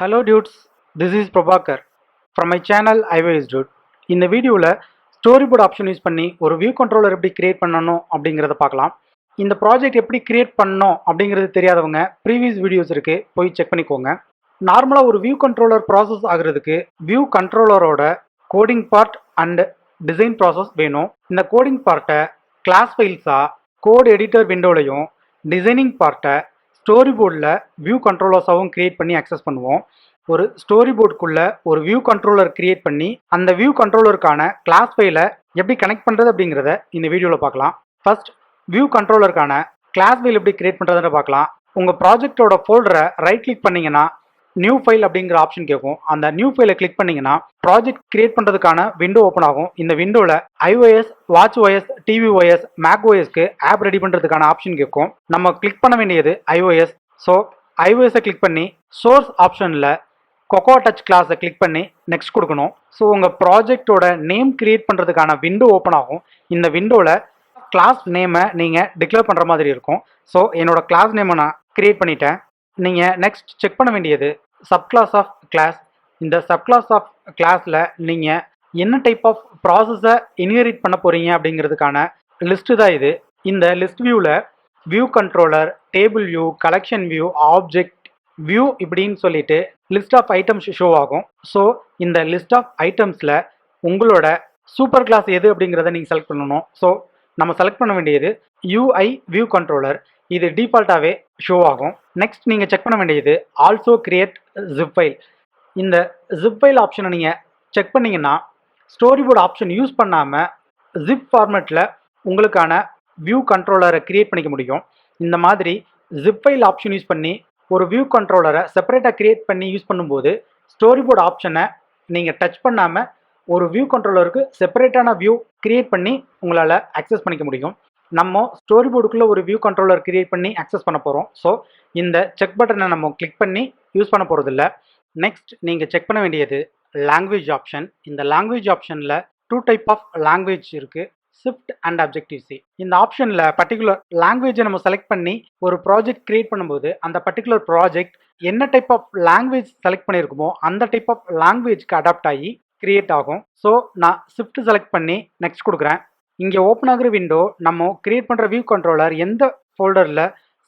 Hello dudes, this is Prabhakar from my channel iOS dude. இந்த வீடியோவில் ஸ்டோரிபோர்ட் option use பண்ணி ஒரு வியூ கண்ட்ரோலர் எப்படி கிரியேட் பண்ணணும் அப்படிங்கிறத பார்க்கலாம். இந்த ப்ராஜெக்ட் எப்படி கிரியேட் பண்ணணும் அப்படிங்கிறது தெரியாதவங்க ப்ரீவியஸ் வீடியோஸ் இருக்குது, போய் செக் பண்ணிக்கோங்க. நார்மலாக ஒரு வியூ கண்ட்ரோலர் ப்ராசஸ் ஆகிறதுக்கு வியூ கண்ட்ரோலரோட coding part and design process வேணும். இந்த கோடிங் பார்ட்டை கிளாஸ் ஃபைல்ஸாக கோட் எடிட்டர் விண்டோலையும் டிசைனிங் பார்ட்டை ஸ்டோரி போர்டில் வியூ கண்ட்ரோலர்ஸாகவும் கிரியேட் பண்ணி அக்சஸ் பண்ணுவோம். ஒரு ஸ்டோரி போர்டுக்குள்ளே ஒரு வியூ கண்ட்ரோலர் கிரியேட் பண்ணி அந்த வியூ கண்ட்ரோலருக்கான கிளாஸ் ஃபைலை எப்படி கனெக்ட் பண்ணுறது அப்படிங்கிறத இந்த வீடியோவில் பார்க்கலாம். ஃபர்ஸ்ட் வியூ கண்ட்ரோலருக்கான கிளாஸ் ஃபைல் எப்படி கிரியேட் பண்ணுறதுன்னு பார்க்கலாம். உங்கள் ப்ராஜெக்டோட ஃபோல்டரை ரைட் கிளிக் பண்ணிங்கன்னா நியூ ஃபைல் அப்படிங்கிற ஆப்ஷன் கேட்கும். அந்த நியூ ஃபைலை கிளிக் பண்ணிங்கன்னா ப்ராஜெக்ட் கிரியேட் பண்ணுறதுக்கான விண்டோ ஓப்பன் ஆகும். இந்த விண்டோவில் iOS, watchOS, tvOS, macOSக்கு ஆப் ரெடி பண்ணுறதுக்கான ஆப்ஷன் கேட்கும். நம்ம கிளிக் பண்ண வேண்டியது iOS. ஸோ iOSஐ கிளிக் பண்ணி சோர்ஸ் ஆப்ஷனில் கொக்கோ டச் கிளாஸை கிளிக் பண்ணி நெக்ஸ்ட் கொடுக்கணும். ஸோ உங்கள் ப்ராஜெக்டோட நேம் கிரியேட் பண்ணுறதுக்கான விண்டோ ஓப்பன் ஆகும். இந்த விண்டோவில் கிளாஸ் நேமை நீங்கள் டிக்ளேர் பண்ணுற மாதிரி இருக்கும். ஸோ என்னோட கிளாஸ் நேமை நான் கிரியேட் பண்ணிட்டேன். நீங்கள் நெக்ஸ்ட் செக் பண்ண வேண்டியது சப்கிளாஸ் ஆஃப் கிளாஸ். இந்த சப்கிளாஸ் ஆஃப் கிளாஸில் நீங்கள் என்ன டைப் ஆஃப் ப்ராசஸை இன்ஹெரிட் பண்ண போகிறீங்க அப்படிங்கிறதுக்கான லிஸ்ட்டு தான் இது. இந்த லிஸ்ட் வியூவில் view controller, table view, collection view, object view இப்படின்னு சொல்லிட்டு லிஸ்ட் ஆஃப் ஐட்டம்ஸ் ஷோ ஆகும். ஸோ இந்த லிஸ்ட் ஆஃப் ஐட்டம்ஸில் உங்களோட சூப்பர் கிளாஸ் எது அப்படிங்கிறத நீங்கள் செலக்ட் பண்ணணும். ஸோ நம்ம செலக்ட் பண்ண வேண்டியது UIViewController. இது டிஃபால்ட்டாகவே ஷோ ஆகும். நெக்ஸ்ட் நீங்கள் செக் பண்ண வேண்டியது ஆல்சோ கிரியேட் ஜிப் ஃபைல். இந்த ஜிப் ஃபைல் ஆப்ஷனை நீங்கள் செக் பண்ணிங்கன்னா ஸ்டோரி போர்டு ஆப்ஷன் யூஸ் பண்ணாமல் ஜிப் ஃபார்மேட்டில் உங்களுக்கான வியூ கண்ட்ரோலரை கிரியேட் பண்ணிக்க முடியும். இந்த மாதிரி ஜிப் ஃபைல் ஆப்ஷன் யூஸ் பண்ணி ஒரு வியூ கண்ட்ரோலரை செப்பரேட்டாக கிரியேட் பண்ணி யூஸ் பண்ணும்போது ஸ்டோரி போர்டு ஆப்ஷனை நீங்கள் டச் பண்ணாமல் ஒரு வியூ கண்ட்ரோலருக்கு செப்பரேட்டான வியூ கிரியேட் பண்ணி உங்களால் அக்சஸ் பண்ணிக்க முடியும். நம்ம ஸ்டோரி போர்டுக்குள்ளே ஒரு வியூ கண்ட்ரோலர் கிரியேட் பண்ணி அக்சஸ் பண்ண போகிறோம். ஸோ இந்த செக் பட்டனை நம்ம கிளிக் பண்ணி யூஸ் பண்ண போகிறதில்ல. நெக்ஸ்ட் நீங்கள் செக் பண்ண வேண்டியது லாங்குவேஜ் ஆப்ஷன். இந்த லாங்குவேஜ் ஆப்ஷனில் 2 டைப் ஆஃப் லாங்குவேஜ் இருக்குது, ஷிஃப்ட் அண்ட் அப்ஜெக்டிவ்-C. இந்த ஆப்ஷனில் பர்டிகுலர் லாங்குவேஜை நம்ம செலக்ட் பண்ணி ஒரு ப்ராஜெக்ட் கிரியேட் பண்ணும்போது அந்த பர்டிகுலர் ப்ராஜெக்ட் என்ன டைப் ஆஃப் லாங்குவேஜ் செலக்ட் பண்ணியிருக்குமோ அந்த டைப் ஆஃப் லாங்குவேஜ்க்கு அடாப்ட் ஆகி கிரியேட் ஆகும். ஸோ நான் ஷிஃப்ட் செலக்ட் பண்ணி நெக்ஸ்ட் கொடுக்குறேன். இங்கே ஓப்பன் ஆகிற விண்டோ நம்ம கிரியேட் பண்ணுற வியூ கண்ட்ரோலர் எந்த ஃபோல்டரில்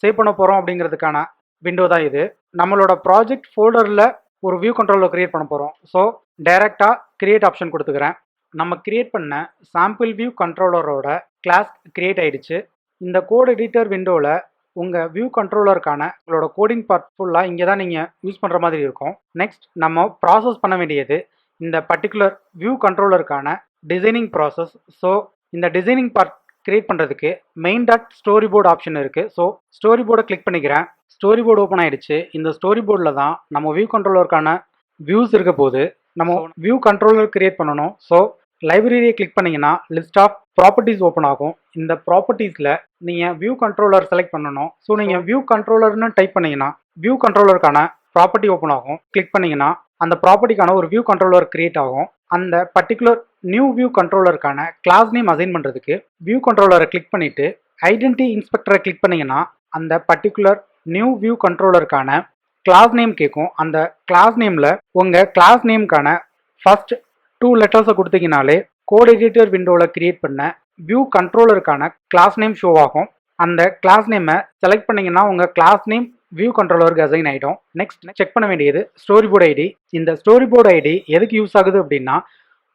சேவ் பண்ண போகிறோம் அப்படிங்கிறதுக்கான விண்டோ தான் இது. நம்மளோட ப்ராஜெக்ட் ஃபோல்டரில் ஒரு வியூ கண்ட்ரோலர் கிரியேட் பண்ண போகிறோம். ஸோ டைரெக்டாக கிரியேட் ஆப்ஷன் கொடுத்துக்கிறேன். நம்ம கிரியேட் பண்ண சாம்பிள் வியூ கண்ட்ரோலரோட கிளாஸ் கிரியேட் ஆகிடுச்சு. இந்த கோட் எடிட்டர் விண்டோவில் உங்கள் வியூ கண்ட்ரோலருக்கான உங்களோட கோடிங் பார்ட் ஃபுல்லாக இங்கே தான் நீங்கள் யூஸ் பண்ணுற மாதிரி இருக்கும். நெக்ஸ்ட் நம்ம ப்ராசஸ் பண்ண வேண்டியது இந்த பர்டிகுலர் வியூ கண்ட்ரோலருக்கான டிசைனிங் ப்ராசஸ். ஸோ இந்த டிசைனிங் பார்ட் கிரியேட் பண்ணுறதுக்கு main dot storyboard option இருக்குது. ஸோ ஸ்டோரி போர்டை கிளிக் பண்ணிக்கிறேன். ஸ்டோரி போர்டு ஓப்பன் ஆகிடுச்சு. இந்த ஸ்டோரி போர்டில் தான் நம்ம வியூ கண்ட்ரோலருக்கான வியூஸ் இருக்க போது நம்ம வியூ கண்ட்ரோலர் கிரியேட் பண்ணணும். ஸோ லைப்ரரியை கிளிக் பண்ணிங்கன்னா லிஸ்ட் ஆஃப் ப்ராப்பர்ட்டிஸ் ஓப்பன் ஆகும். இந்த ப்ராப்பர்ட்டிஸில் நீங்கள் வியூ கண்ட்ரோலர் செலக்ட் பண்ணணும். ஸோ நீங்கள் வியூ கண்ட்ரோலர்னு டைப் பண்ணிங்கன்னா வியூ கண்ட்ரோலருக்கான ப்ராப்பர்ட்டி ஓப்பன் ஆகும். கிளிக் பண்ணிங்கன்னா அந்த ப்ராப்பர்ட்டிக்கான ஒரு வியூ கண்ட்ரோலர் கிரியேட் ஆகும். அந்த பர்டிகுலர் நியூ வியூ கண்ட்ரோலருக்கான கிளாஸ் நேம் அசைன் பண்ணுறதுக்கு வியூ கண்ட்ரோலரை கிளிக் பண்ணிவிட்டு ஐடென்டிட்டி இன்ஸ்பெக்டரை கிளிக் பண்ணிங்கன்னா அந்த பர்டிகுலர் நியூ வியூ கண்ட்ரோலருக்கான கிளாஸ் நேம் கேட்கும். அந்த கிளாஸ் நேமில் உங்கள் கிளாஸ் நேம்க்கான ஃபர்ஸ்ட் 2 லெட்டர்ஸை கொடுத்தீங்கனாலே கோட் எடிட்டர் விண்டோவில் கிரியேட் பண்ண வியூ கண்ட்ரோலருக்கான கிளாஸ் நேம் ஷோ ஆகும். அந்த கிளாஸ் நேமை செலக்ட் பண்ணிங்கன்னா உங்கள் கிளாஸ் நேம் வியூ கண்ட்ரோலருக்கு அசைன் ஆகிடும். நெக்ஸ்ட் செக் பண்ண வேண்டியது ஸ்டோரி போர்டு ஐடி. இந்த ஸ்டோரி போர்டு ஐடி எதுக்கு யூஸ் ஆகுது அப்படின்னா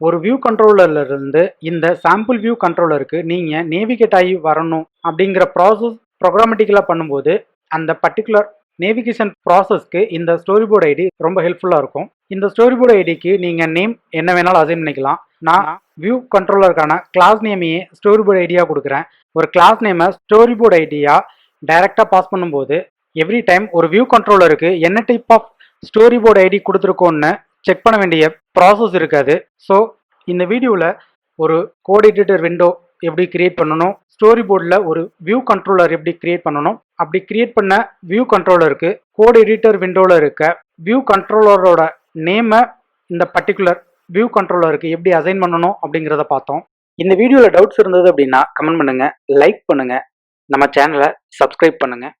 ஒரு வியூ கண்ட்ரோலர்லேருந்து இந்த சாம்பிள் வியூ கண்ட்ரோலருக்கு நீங்கள் நேவிகேட் ஆகி வரணும் அப்படிங்கிற ப்ராசஸ் ப்ரோக்ராமேட்டிக்கலாக பண்ணும்போது அந்த பர்டிகுலர் நேவிகேஷன் ப்ராசஸ்க்கு இந்த ஸ்டோரி போர்டு ஐடி ரொம்ப ஹெல்ப்ஃபுல்லாக இருக்கும். இந்த ஸ்டோரி போர்டு ஐடிக்கு நீங்கள் நேம் என்ன வேணாலும் அசைன் பண்ணிக்கலாம். நான் வியூ கண்ட்ரோலருக்கான கிளாஸ் நேமையே ஸ்டோரி போர்டு ஐடியாக கொடுக்குறேன். ஒரு கிளாஸ் நேமை ஸ்டோரி போர்டு ஐடியாக டைரெக்டாக பாஸ் பண்ணும்போது எவ்ரி டைம் ஒரு வியூ கண்ட்ரோலருக்கு என்ன type of storyboard ID கொடுத்துருக்கோன்னு செக் பண்ண வேண்டிய ப்ராசஸ் இருக்காது. ஸோ இந்த வீடியோவில் ஒரு கோட் எடிட்டர் விண்டோ எப்படி கிரியேட் பண்ணணும், ஸ்டோரி போர்டில் ஒரு வியூ கண்ட்ரோலர் எப்படி கிரியேட் பண்ணணும், அப்படி கிரியேட் பண்ண வியூ கண்ட்ரோலருக்கு கோட் எடிட்டர் விண்டோவில் இருக்க வியூ கண்ட்ரோலரோட நேமை இந்த பர்டிகுலர் வியூ கண்ட்ரோலருக்கு எப்படி அசைன் பண்ணணும் அப்படிங்கிறத பார்த்தோம். இந்த வீடியோவில் டவுட்ஸ் இருந்தது அப்படின்னா கமெண்ட் பண்ணுங்கள், லைக் பண்ணுங்கள், நம்ம சேனலை சப்ஸ்கிரைப் பண்ணுங்கள்.